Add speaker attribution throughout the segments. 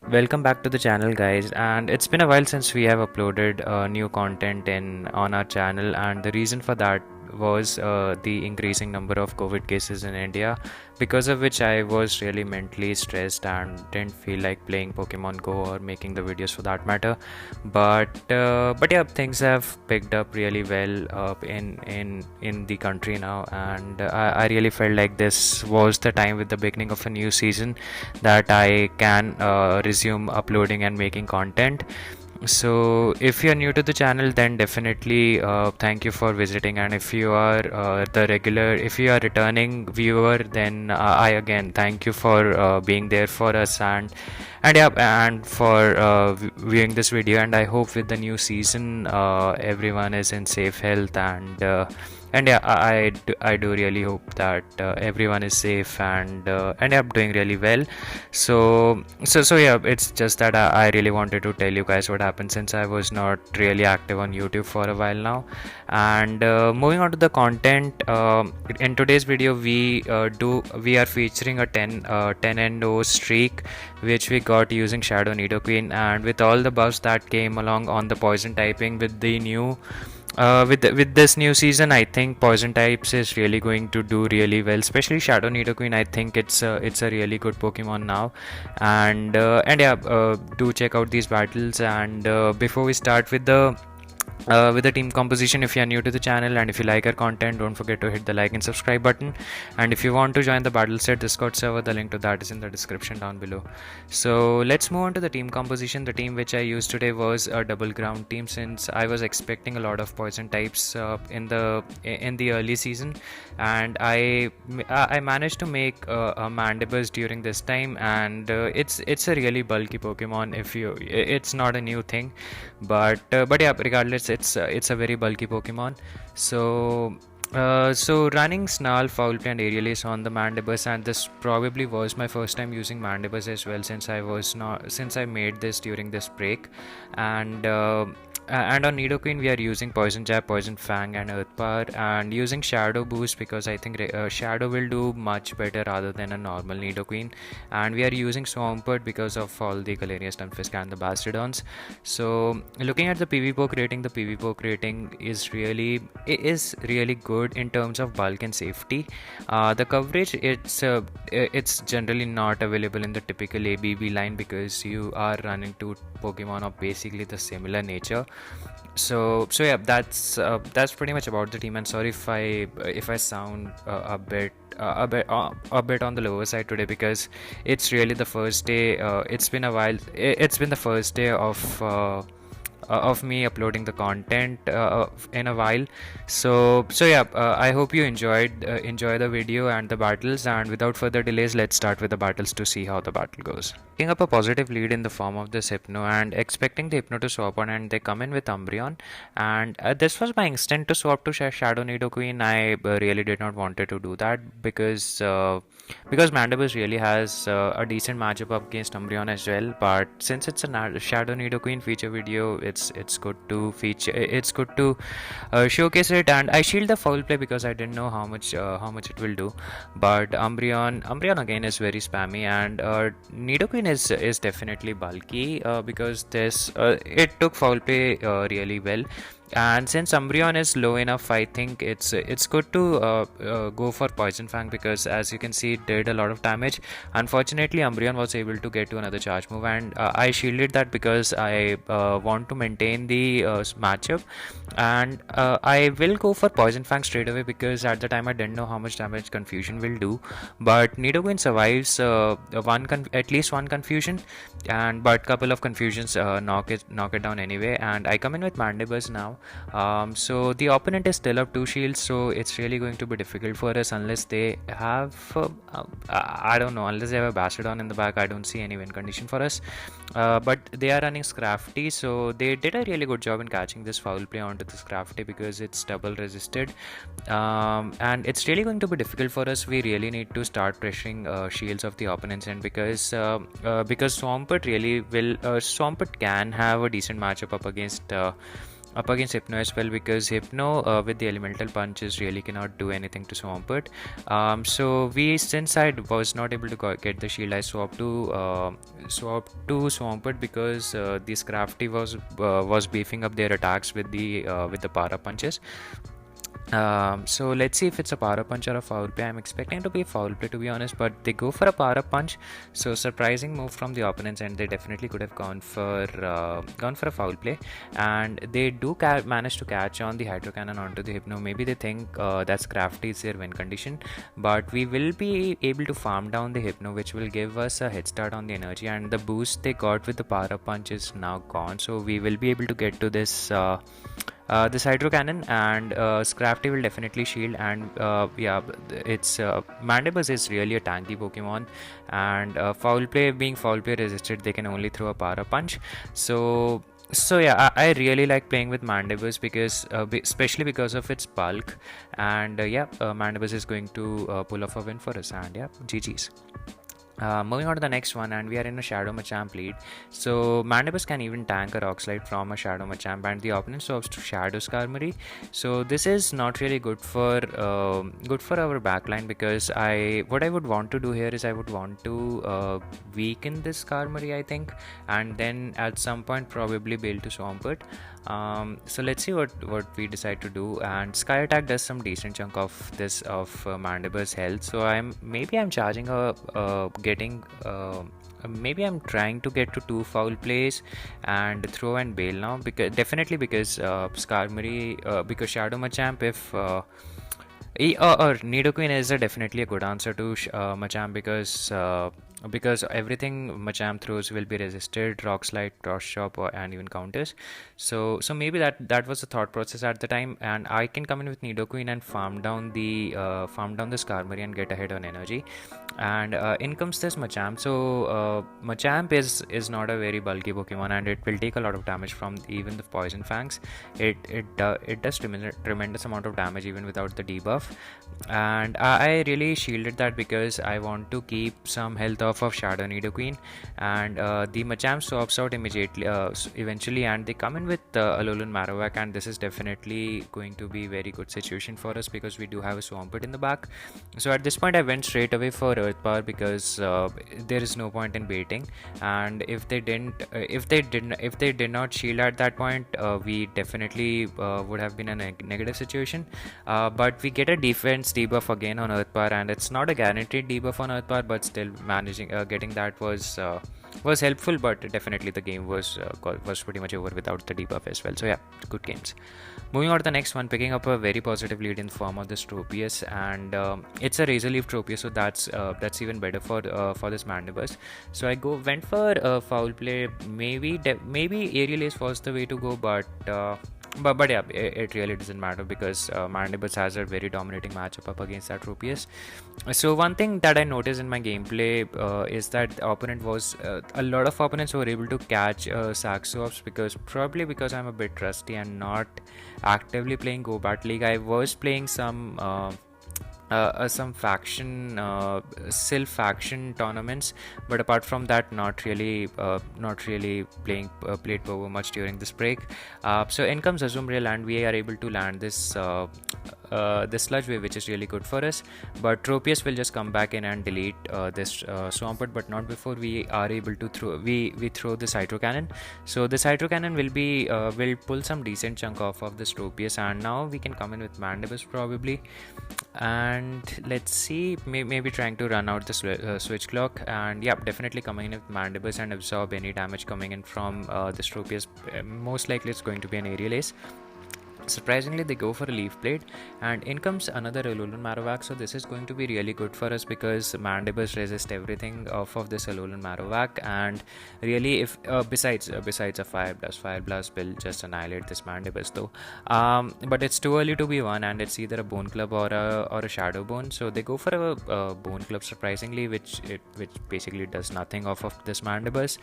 Speaker 1: Welcome back to the channel, guys, and it's been a while since we have uploaded new content in on our channel, and the reason for that was the increasing number of COVID cases in India, because of which I was really mentally stressed and didn't feel like playing Pokemon Go or making the videos for that matter. But yeah, things have picked up really well in the country now, and I really felt like this was the time with the beginning of a new season that I can resume uploading and making content. So if you're new to the channel, then definitely thank you for visiting, and if you are if you are returning viewer, then I again thank you for being there for us, and yeah, and for viewing this video. And I hope with the new season everyone is in safe health, and yeah, I do really hope that everyone is safe and yeah, doing really well. So yeah, it's just that I really wanted to tell you guys what happened since I was not really active on YouTube for a while now. And moving on to the content, in today's video we are featuring a 10-0 streak which we got using Shadow Nidoqueen, and with all the buffs that came along on the poison typing with the new with this new season, I think poison types is really going to do really well, especially Shadow Nidoqueen. I think it's a really good Pokemon now, and yeah, do check out these battles. And before we start with the team composition, if you are new to the channel and if you like our content, don't forget to hit the like and subscribe button. And if you want to join the Battleset Discord server, the link to that is in the description down below. So let's move on to the team composition. The team which I used today was a double ground team, since I was expecting a lot of poison types in the early season, and I managed to make a Mandibuzz during this time, and it's a really bulky Pokemon. It's not a new thing, but yeah, regardless, it's a very bulky Pokemon. So running Snarl, Foul Play and Aerial Ace on the Mandibuzz, and this probably was my first time using Mandibuzz as well, since I made this during this break. And on Nidoqueen we are using Poison Jab, Poison Fang and Earth Power, and using Shadow Boost because I think Shadow will do much better rather than a normal Nidoqueen. And we are using Swampert because of all the Galarian Stunfisk and the Bastardons. So looking at the PV poke rating, the PV poke rating is really good in terms of bulk and safety. The coverage, it's generally not available in the typical ABB line because you are running two Pokemon of basically the similar nature. So yeah, that's pretty much about the team. And sorry if I sound a bit on the lower side today, because it's really the first day. It's been a while. It's been the first day of me uploading the content in a while. So yeah, I hope you enjoy the video and the battles, and without further delays, let's start with the battles to see how the battle goes. Picking up a positive lead in the form of this Hypno and expecting the Hypno to swap on, and they come in with Umbreon, and this was my instinct to swap to Shadow Nidoqueen. I really did not wanted to do that because Mandibuzz really has a decent matchup up against Umbreon as well. But since it's a Shadow Nidoqueen feature video, it's good to showcase it. And I shield the Foul Play because I didn't know how much it will do. But Umbreon again is very spammy, and Nidoqueen is definitely bulky because it took Foul Play really well. And since Umbreon is low enough, I think it's good to go for Poison Fang, because as you can see, it did a lot of damage. Unfortunately, Umbreon was able to get to another charge move, and I shielded that because I want to maintain the matchup. And I will go for Poison Fang straight away because at the time I didn't know how much damage Confusion will do. But Nidoqueen survives at least one Confusion, but couple of Confusions knock it down anyway. And I come in with Mandibuzz now. So the opponent is still up 2 shields, so it's really going to be difficult for us unless they have I don't know, unless they have a Bastardon in the back. I don't see any win condition for us, but they are running Scrafty, so they did a really good job in catching this Foul Play onto the Scrafty because it's double resisted, and it's really going to be difficult for us. We really need to start pressuring shields of the opponent's end, because Swampert really will Swampert can have a decent matchup up against up against Hypno as well, because Hypno with the elemental punches really cannot do anything to Swampert. So since I was not able to get the shield, I swapped to Swampert because this Crafty was beefing up their attacks with the para punches. So let's see if it's a power punch or a foul play. I'm expecting it to be a foul play, to be honest, but they go for a power punch. So surprising move from the opponents, and they definitely could have gone for a foul play. And they do manage to catch on the Hydro Cannon onto the Hypno. Maybe they think that's Crafty is their win condition, but we will be able to farm down the Hypno, which will give us a head start on the energy. And the boost they got with the power punch is now gone, so we will be able to get to this Hydro Cannon, and Scrafty will definitely shield. And yeah, it's Mandibuzz is really a tanky Pokemon, and being foul play resisted, they can only throw a power punch. So yeah, I really like playing with Mandibuzz because especially because of its bulk. And yeah, Mandibuzz is going to pull off a win for us, and yeah, GG's. Moving on to the next one, and we are in a Shadow Machamp lead. So Mandibuzz can even tank a Rock Slide from a Shadow Machamp, and the opponent swaps to Shadow Skarmory. So this is not really good for our backline, because what I would want to do here is I would want to weaken this Skarmory, I think, and then at some point probably be able to Swampert. So let's see what we decide to do. And Sky Attack does some decent chunk of Mandibuzz health. So I'm charging maybe I'm trying to get to 2 foul plays and throw and bail now, because Skarmory, because Shadow Machamp, if or Nidoqueen is definitely a good answer to Machamp, because everything Machamp throws will be resisted, Rock Slide, Cross Chop, and even counters. So maybe that was the thought process at the time, and I can come in with Nidoqueen and farm down the Skarmory and get ahead on energy. And in comes this Machamp. So Machamp is not a very bulky Pokemon, and it will take a lot of damage from even the Poison Fangs. It does tremendous amount of damage even without the debuff. And I really shielded that because I want to keep some health off of Shadow Nidoqueen. And the Machamp swaps out immediately, eventually, and they come in with Alolan Marowak, and this is definitely going to be a very good situation for us because we do have a Swampert in the back. So at this point I went straight away for Earth Power, because there is no point in baiting. And if they did not shield at that point, we definitely would have been in a negative situation. But we get a defense debuff again on Earth Power, and it's not a guaranteed debuff on Earth Power, but still getting that was helpful. But definitely the game was pretty much over without the debuff as well. So yeah, good games. Moving on to the next one, picking up a very positive lead in the form of this Tropius, and it's a Razor Leaf Tropius, so that's even better for this Mandibuzz. So I went for a foul play. Maybe Aerial Ace was the way to go, but yeah, it really doesn't matter, because Mandibuzz has a very dominating matchup up against that Tropius. So one thing that I noticed in my gameplay is that a lot of opponents were able to catch Saxops, probably because I'm a bit rusty and not actively playing GoBattle League. I was playing some faction Sylph faction tournaments, but apart from that, not really played Povo much during this break. So in comes Azumarill, and we are able to land this Sludge Wave, which is really good for us. But Tropius will just come back in and delete this Swampert, but not before we are able to throw this Hydro Cannon. So this Hydro Cannon will pull some decent chunk off of this Tropius, and now we can come in with Mandibuzz probably. And let's see, maybe trying to run out the switch clock. And yeah, definitely coming in with Mandibuzz and absorb any damage coming in from this Tropius. Most likely it's going to be an Aerial Ace. Surprisingly, they go for a Leaf Blade, and in comes another Alolan Marowak. So this is going to be really good for us, because Mandibuzz resists everything off of this Alolan Marowak. And really, if besides a Fire Blast will just annihilate this Mandibuzz though. But it's too early to be won, and it's either a Bone Club or a Shadow Bone. So they go for a Bone Club, surprisingly, which basically does nothing off of this Mandibuzz.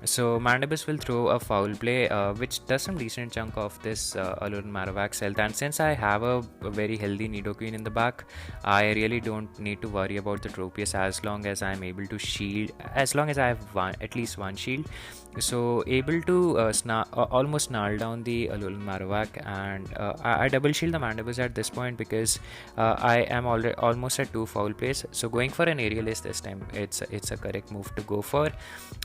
Speaker 1: So Mandibuzz will throw a Foul Play, which does some decent chunk of this Alolan Marowak Marowak's health, and since I have a very healthy Nidoqueen in the back, I really don't need to worry about the Tropius as long as I'm able to shield, as long as I have at least one shield. So able to almost snarl down the Alolan Marowak, and I double shield the Mandibuzz at this point because I am already almost at 2 foul plays. So going for an Aerial Ace this time, it's a correct move to go for.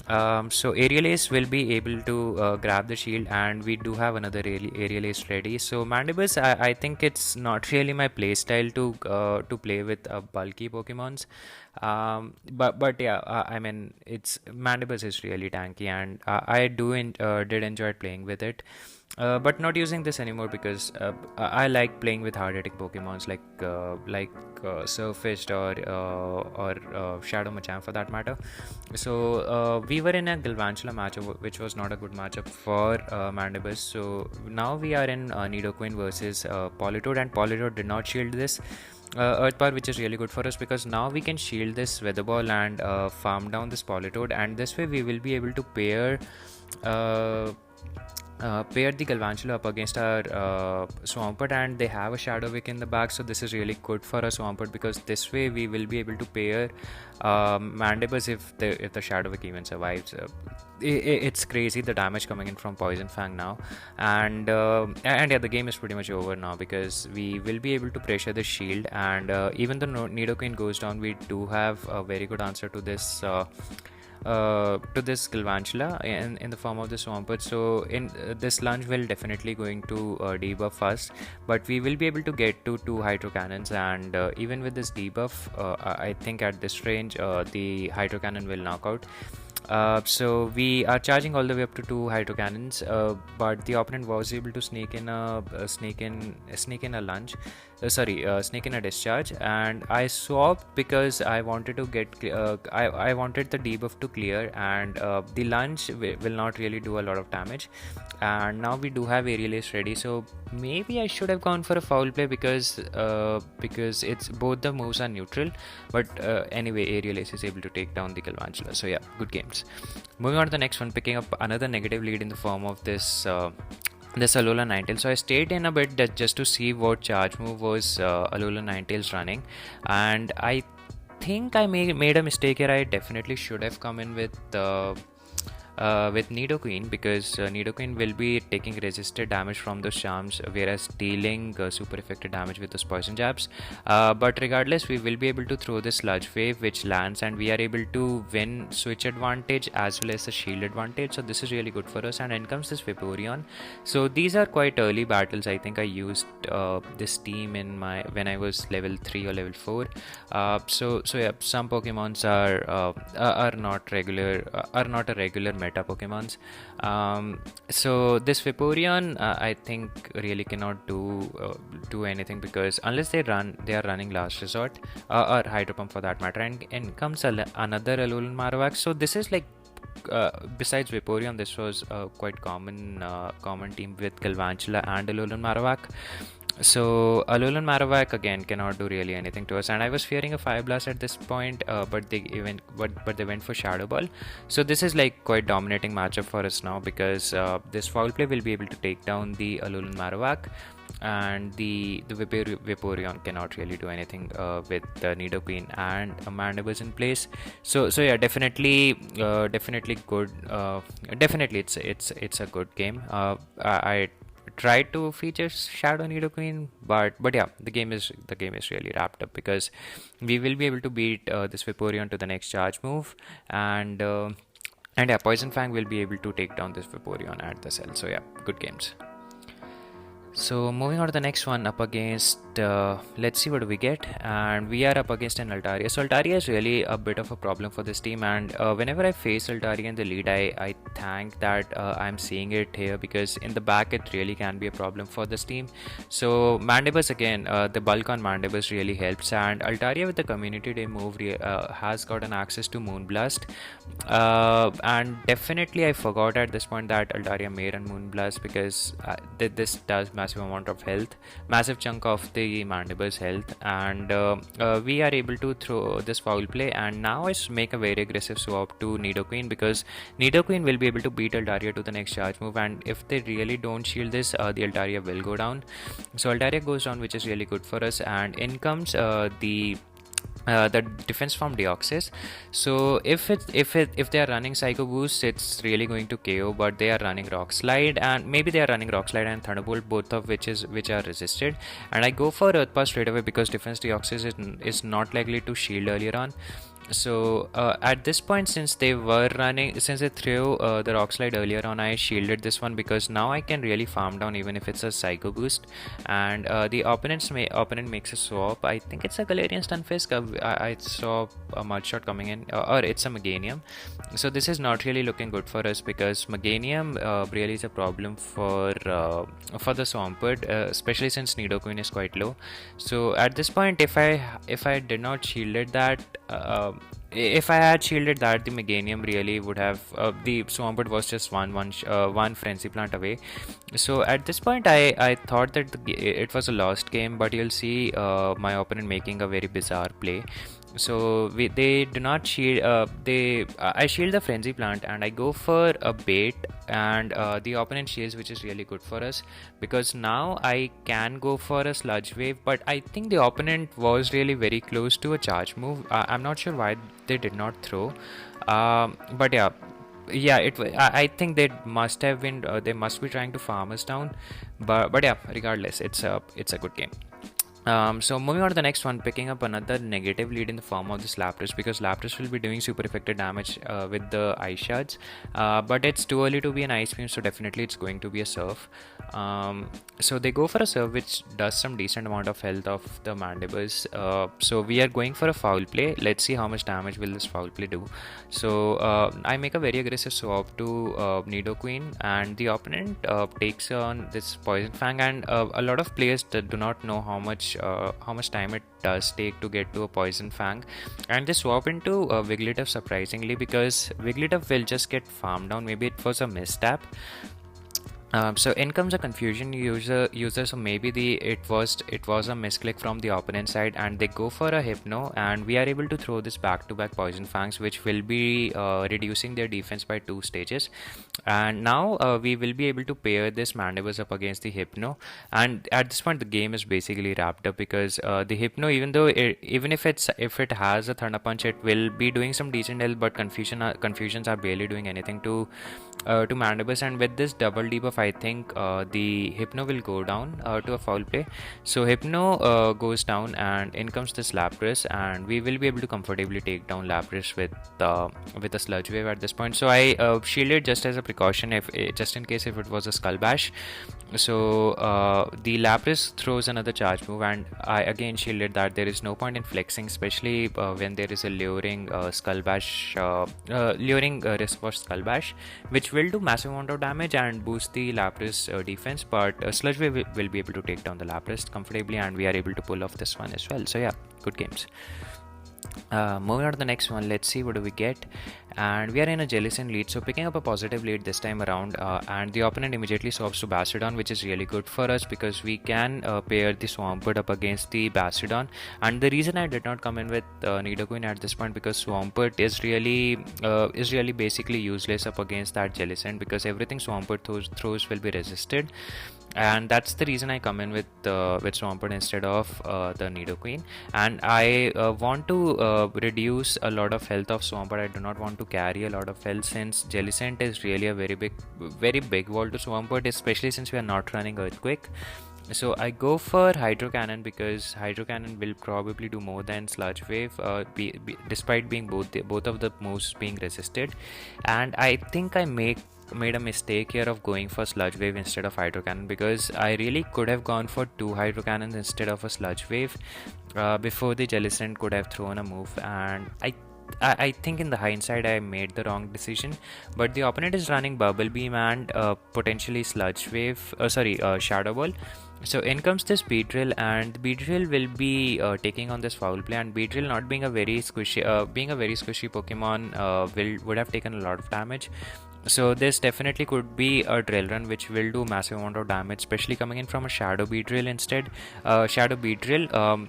Speaker 1: So Aerial Ace will be able to grab the shield, and we do have another Aerial Ace ready. So Mandibuzz, I think it's not really my playstyle to play with bulky Pokemons. But yeah, I mean, it's Mandibuzz is really tanky, and I did enjoy playing with it. But not using this anymore because I like playing with hard-hitting Pokemons like Surfist or Shadow Machamp for that matter. So we were in a Galvantula matchup, which was not a good matchup for Mandibuzz. So now we are in Nidoqueen versus Politoed, and Politoed did not shield this Earth Power, which is really good for us because now we can shield this Weather Ball and farm down this Politoed, and this way we will be able to pair the Galvantula up against our Swampert, and they have a Shadow Wick in the back, so this is really good for a Swampert because this way we will be able to pair Mandibuzz if the Shadow Wick even survives. It's crazy the damage coming in from Poison Fang now, and yeah, the game is pretty much over now because we will be able to pressure the shield, and even though Nidoqueen goes down, we do have a very good answer to this Galvantula in the form of the Swampert. So in this lunge will definitely going to debuff us, but we will be able to get to 2 Hydro Cannons, and even with this debuff, I think at this range the Hydro Cannon will knock out. So we are charging all the way up to 2 Hydro Cannons, but the opponent was able to sneak in a lunge. Sneak in a discharge, and I swapped because I wanted to get I wanted the debuff to clear, and the lunge will not really do a lot of damage. And now we do have Aerial Ace ready, so maybe I should have gone for a foul play because it's both the moves are neutral, but anyway, Aerial Ace is able to take down the Galvantula. So yeah, good games. Moving on to the next one, picking up another negative lead in the form of this Alolan Ninetales. So I stayed in a bit just to see what charge move was Alolan Ninetales running, and I think I made a mistake here. I definitely should have come in with Nidoqueen because Nidoqueen will be taking resisted damage from those charms, whereas dealing super effective damage with those poison jabs. But regardless, we will be able to throw this sludge wave which lands, and we are able to win switch advantage as well as the shield advantage. So this is really good for us, and in comes this Vaporeon. So these are quite early battles. I think I used this team when I was level 3 or level 4. So yeah, some Pokemons are not a regular meta Pokemons. So this Vaporeon I think really cannot do anything because unless they are running Last Resort or Hydro Pump for that matter, and comes another Alolan Marowak. So this is like besides Vaporeon, this was a quite common team with Galvantula and Alolan Marowak. So Alolan Marowak again cannot do really anything to us, and I was fearing a Fire Blast at this point, but they went for Shadow Ball. So this is like quite dominating matchup for us now because this foul play will be able to take down the Alolan Marowak, and the Vaporeon cannot really do anything with the Nidoqueen and a Mandibuzz in place. So yeah, definitely good. Definitely it's a good game. I tried to feature Shadow Nidoqueen, but yeah, the game is really wrapped up because we will be able to beat this Vaporeon to the next charge move, and yeah, Poison Fang will be able to take down this Vaporeon at the cell. So yeah, good games. So moving on to the next one, up against let's see what we get, and we are up against an Altaria. So Altaria is really a bit of a problem for this team, and whenever I face Altaria in the lead, I thank that I'm seeing it here because in the back it really can be a problem for this team. So Mandibuzz again, the bulk on Mandibuzz really helps, and Altaria with the Community Day move has gotten access to Moonblast, and definitely I forgot at this point that Altaria may run Moonblast because this does massive amount of health, massive chunk of the Mandibuzz health, and we are able to throw this foul play. And now I make a very aggressive swap to Nidoqueen, because Nidoqueen will be able to beat Altaria to the next charge move, and if they really don't shield this, the Altaria will go down. So Altaria goes down, which is really good for us, and in comes the defense from Deoxys. So if they are running Psycho Boost, it's really going to KO, but they are running Rock Slide, and maybe they are running Rock Slide and Thunderbolt, both of which are resisted, and I go for Earth Pass straight away because defense Deoxys is not likely to shield earlier on. So at this point, since they threw the Rock Slide earlier on, I shielded this one because now I can really farm down even if it's a Psycho Boost. And the opponent makes a swap. I think it's a Galarian Stunfisk. I saw a Mud Shot coming in, or it's a Meganium. So this is not really looking good for us because Meganium really is a problem for the Swampert, especially since Nidoqueen is quite low. So at this point, if I did not shielded that. If I had shielded that, the Meganium really would have. The Swampert was just one Frenzy Plant away. So at this point, I thought that it was a lost game, but you'll see my opponent making a very bizarre play. So they do not shield. I shield the Frenzy Plant and I go for a bait, and the opponent shields, which is really good for us because now I can go for a Sludge Wave. But I think the opponent was really very close to a charge move. I'm not sure why they did not throw, but yeah. I think they must have been. They must be trying to farm us down, but yeah. Regardless, it's a good game. So moving on to the next one, picking up another negative lead in the form of this Lapras, because Lapras will be doing super effective damage with the Ice Shards, but it's too early to be an Ice Beam, so definitely it's going to be a Surf. So they go for a Surf, which does some decent amount of health of the Mandibuzz. So we are going for a foul play. Let's see how much damage will this foul play do. So I make a very aggressive swap to Nidoqueen, and the opponent takes on this Poison Fang, and a lot of players that do not know how much time it does take to get to a Poison Fang, and they swap into Wigglytuff surprisingly, because Wigglytuff will just get farmed down. Maybe it was a misstep. So in comes a confusion user, so maybe it was a misclick from the opponent side, and they go for a Hypno, and we are able to throw this back-to-back Poison Fangs, which will be reducing their defense by 2 stages. And now we will be able to pair this Mandibuzz up against the Hypno, and at this point the game is basically wrapped up, because the Hypno, even if it has a Thunder Punch, it will be doing some decent health, but confusions are barely doing anything to Mandibuzz. And with this double debuff, I think the Hypno will go down to a foul play. So Hypno goes down, and in comes this Lapras, and we will be able to comfortably take down Lapras with a Sludge Wave at this point. So I shielded just as a precaution, just in case if it was a Skull Bash. So the Lapras throws another charge move, and I again shielded that. There is no point in flexing, especially when there is a luring Skull Bash, luring risk for Skull Bash, which will do massive amount of damage and boost the Lapras defense. But Sludge Wave will be able to take down the Lapras comfortably, and we are able to pull off this one as well. So yeah, good games. Moving on to the next one, let's see what do we get. And we are in a Jellicent lead, so picking up a positive lead this time around, and the opponent immediately swaps to Bastiodon, which is really good for us because we can pair the Swampert up against the Bastiodon. And the reason I did not come in with Nidoqueen at this point, because Swampert is really basically useless up against that Jellicent, because everything Swampert throws will be resisted. And that's the reason I come in with Swampert instead of the Nidoqueen. And I want to reduce a lot of health of Swampert. I do not want to carry a lot of health, since Jellicent is really a very big wall to Swampert, especially since we are not running Earthquake. So I go for Hydro Cannon, because Hydro Cannon will probably do more than Sludge Wave, despite being both of the moves being resisted. And I think I made a mistake here of going for Sludge Wave instead of Hydro Cannon, because I really could have gone for 2 Hydro Cannons instead of a Sludge Wave before the Jellicent could have thrown a move. And I think in the hindsight I made the wrong decision, but the opponent is running Bubble Beam and potentially Sludge Wave, Shadow Ball. So in comes this Beedrill, and Beedrill will be taking on this foul play, and Beedrill, not being a very squishy Pokemon, would have taken a lot of damage. So this definitely could be a drill run which will do massive amount of damage, especially coming in from a Shadow Beedrill instead. Shadow Beedrill.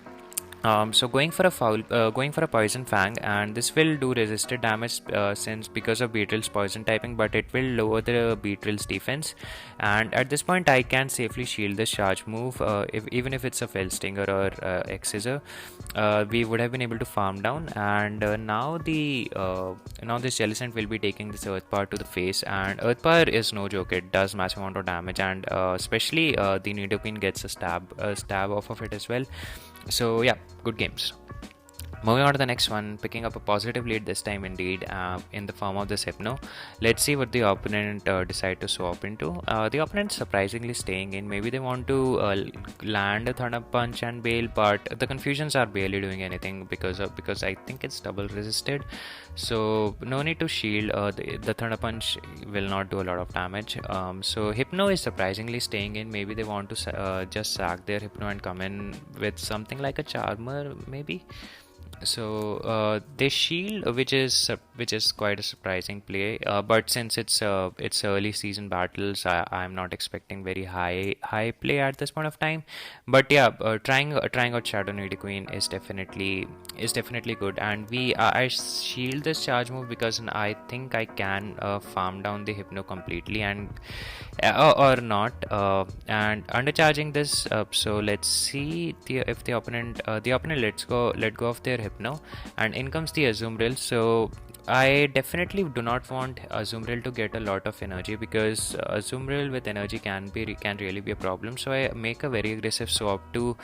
Speaker 1: So going for a Poison Fang, and this will do resisted damage since because of Beedrill's poison typing, but it will lower the Beedrill's defense. And at this point, I can safely shield this charge move, even if it's a Fell Stinger or X-Scissor. We would have been able to farm down, and now this Jellicent will be taking this Earth Power to the face, and Earth Power is no joke. It does massive amount of damage, and especially the Nidoqueen gets a stab off of it as well. So yeah, good games. Moving on to the next one, picking up a positive lead this time indeed, in the form of this Hypno. Let's see what the opponent decide to swap into. The opponent surprisingly staying in. Maybe they want to land a Thunder Punch and bail, but the confusions are barely doing anything because I think it's double resisted. So no need to shield. The Thunder Punch will not do a lot of damage. So Hypno is surprisingly staying in. Maybe they want to just sack their Hypno and come in with something like a Charmer maybe. So they shield, which is quite a surprising play. But since it's early season battles, I'm not expecting very high play at this point of time. But yeah, trying out Shadow Nidoqueen is definitely good. And I shield this charge move because I think I can farm down the Hypno completely and or not. And undercharging this. So let's see if the opponent let go of their Hypno, and in comes the Azumarill. So I definitely do not want Azumarill to get a lot of energy, because Azumarill with energy can really be a problem. So I make a very aggressive swap to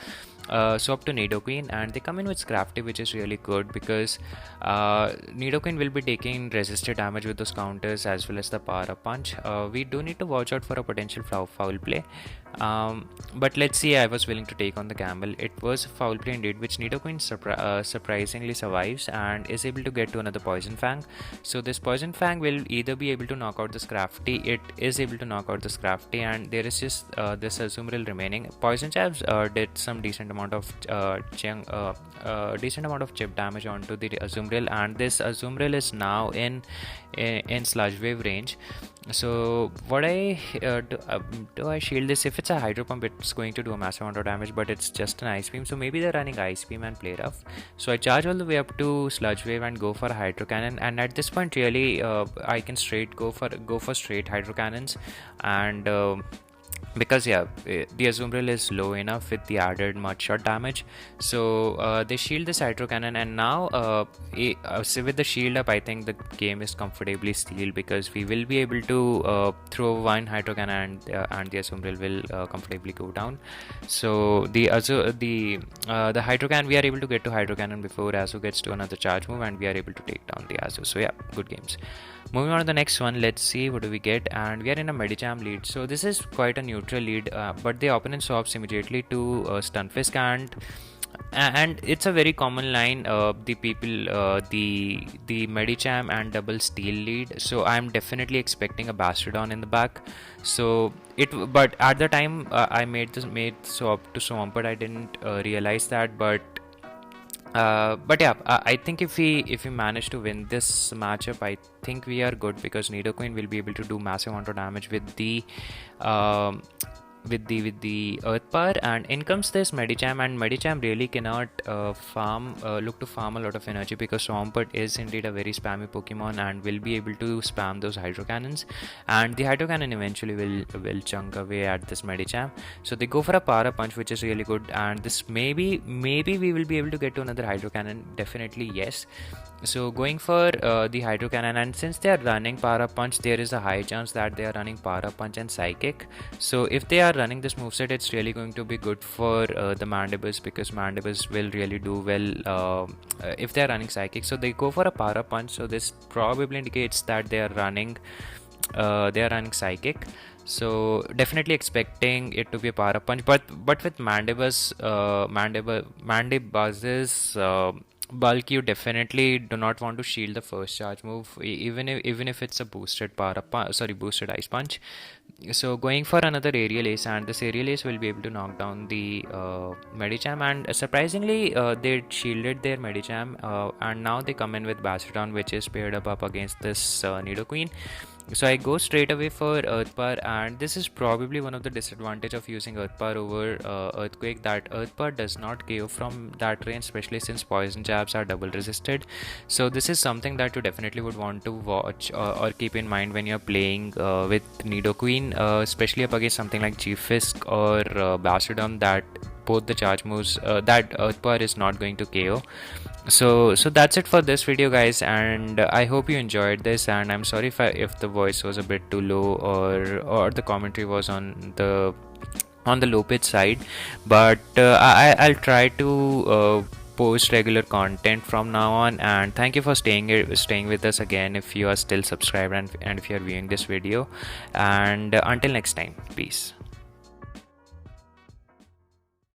Speaker 1: Nidoqueen, and they come in with Scrafty, which is really good because Nidoqueen will be taking resisted damage with those counters as well as the power up punch. We do need to watch out for a potential foul play. But let's see, I was willing to take on the gamble. It was a foul play indeed, which Nidoqueen surprisingly survives and is able to get to another Poison Fang. So this Poison Fang will either be able to knock out the Scrafty, it is able to knock out the Scrafty, and there is just this Azumarill remaining. Poison Jabs did some decent amount of chip damage onto the Azumarill, and this Azumarill is now in Sludge Wave range. So what do I shield this? If it's a Hydro Pump, it's going to do a massive amount of damage, but it's just an Ice Beam, so maybe they're running Ice Beam and Play Rough. So I charge all the way up to Sludge Wave and go for a Hydro Cannon, and at this point really I can go for straight Hydro Cannons, and because the Azumarill is low enough with the added mud shot damage. So they shield this Hydro Cannon, and now so with the shield up, I think the game is comfortably sealed, because we will be able to throw one Hydro Cannon and the Azumarill will comfortably go down. So the Hydro Cannon, we are able to get to Hydro Cannon before Azu gets to another charge move, and we are able to take down the Azu. So yeah, good games. Moving on to the next one, let's see what do we get, and we are in a Medicham lead. So this is quite a neutral lead, but the opponent swaps immediately to Stunfisk, and it's a very common line. The Medicham and double Steel lead. So I'm definitely expecting a Bastardon in the back. So but at the time I made swap to Swampert, I didn't realize that, but yeah, I think if we manage to win this matchup, I think we are good, because Nidoqueen will be able to do massive amount of damage with the Earth Power, and in comes this Medicham, and Medicham really cannot look to farm a lot of energy, because Swampert is indeed a very spammy Pokemon and will be able to spam those Hydro Cannons, and the Hydro Cannon eventually will chunk away at this Medicham. So they go for a Power Punch, which is really good, and this maybe we will be able to get to another Hydro Cannon. Definitely yes. So going for the Hydro Cannon, and since they are running Power Punch, there is a high chance that they are running Power Punch and Psychic. So if they are running this moveset, it's really going to be good for the Mandibuzz, because Mandibuzz will really do well if they are running Psychic. So they go for a Power Punch, so this probably indicates that they are running Psychic. So definitely expecting it to be a Power Punch, but with Mandibuzz's bulk, you definitely do not want to shield the first charge move, even if it's a boosted boosted Ice Punch. So going for another Aerial Ace, and this Aerial Ace will be able to knock down the Medicham, and surprisingly they shielded their Medicham, and now they come in with Bastardon, which is paired up against this Nidoqueen. So I go straight away for Earth Power, and this is probably one of the disadvantage of using Earth Power over Earthquake, that Earth Power does not KO from that range, especially since poison jabs are double resisted. So this is something that you definitely would want to watch or keep in mind when you're playing with Nidoqueen, especially up against something like G-Fisk or Bastiodon, that both the charge moves that Earth Power is not going to KO. So that's it for this video, guys, and I hope you enjoyed this, and I'm sorry if the voice was a bit too low, or the commentary was on the low pitch side, but I'll try to post regular content from now on. And thank you for staying with us again, if you are still subscribed, and if you are viewing this video, and until next time, peace.